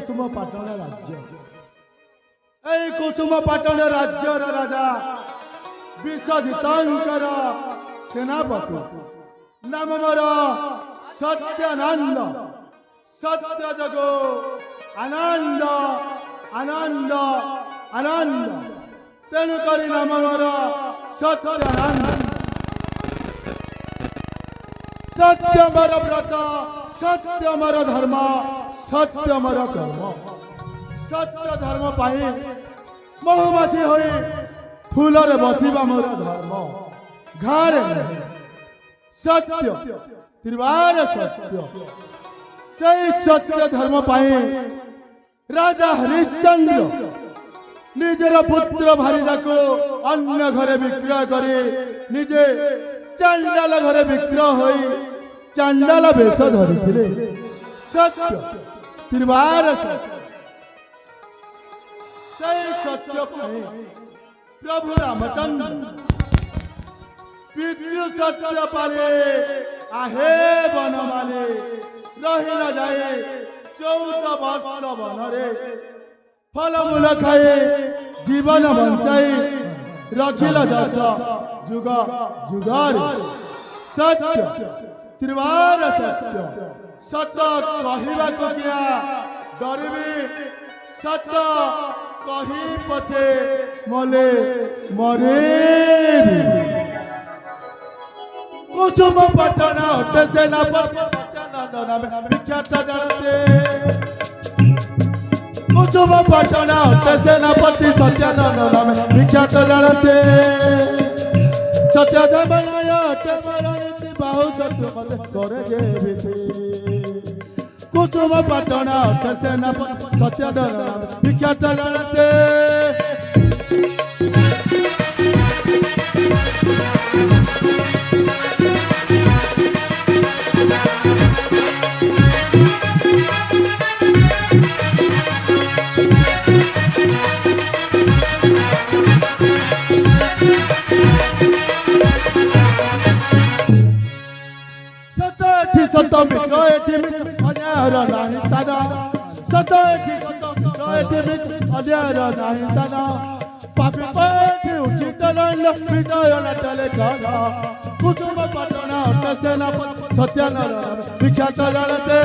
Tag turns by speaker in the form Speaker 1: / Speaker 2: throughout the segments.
Speaker 1: कुसुम पाटण राज्य कुसुम पाटण राज्यर राजा विश्वजितांकर सेनापति नाम मोर सत्यानंद सत्य जगो आनंद आनंद आनंद तेणुक नाम मोर सत्यानंद सत्य मोर व्रत सत्य मोर धर्म सत्य मोर कर्म सत्य धर्म पाई महुमाछी होई फूलर बसिबा मोर धर्म घारे सत्य त्रिवार सत्य सही सत्य धर्म पाई राजा हरिश्चंद्र निजर पुत्र भारिदा को अन्य घरे विक्रय करे निजे चांडाल घरे विक्रय होई चांडाल वेश धरिथिले सत्य त्रिवार सत्य सही सत्य पाई प्रभु रामचंद्र पितृ सत्य पाले आहे बनमाले रही न जाए 14 वर्ष बनरे फलमूल खाए जीवन बंचाई रखिल दस जुग जुगार सत्य त्रिवार सत्य सत कहवा को क्या डरबी सत कही पछे मले मरे कुसुम पटण हटे सेनापति विख्यात जानते कुसुम पटण हटे सेनापति सत्यानंद नाम विख्यात जानते सत्यदेवराय हटे बाहु सत्य मते करे जेबिते कुसुम पटण हटे सेनापति सत्यानंद नाम विख्यात जानते कुसुम पटण सेनापति सत्यानंद विख्यात जानते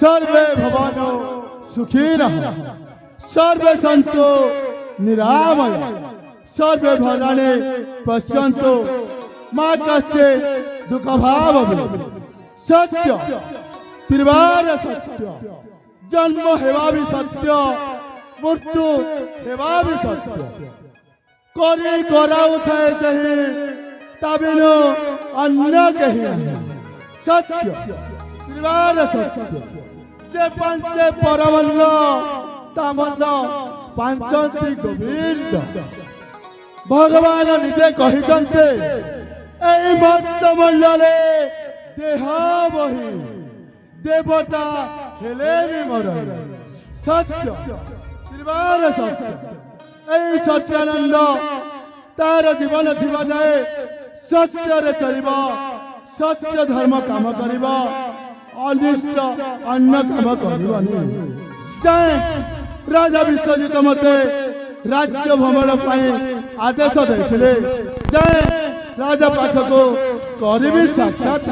Speaker 1: सर्वे भवानो सुखिनः सर्वे सन्तु निरामय सर्वे भद्राणि पश्यन्तु मा कश्चित् दुःखभाव सत्य त्रिवार सत्य जन्म हेवा भी सत्य मृत्यु हेवा भी सत्य करी कराउ थाए सही तबिनु अन्य कही सत्य त्रिवार सत्य जे पंचे परमल्ल तामल्ल पांचंती गोविंद भगवान निजे कहितंते एई भक्तमल्लरे देह बहि देवता हेले भी मरई सत्य त्रिवार सत्य एई सत्यानंद तार जीवन थिबा जाए सत्य रे चलिबा सत्य धर्म काम करिबा अनिष्ट अन्न काम करवानी जाए राजा विश्वजित मते राज्य भ्रमण पाए आदेश देथिले जाए राजा पाखको करिबी साक्षात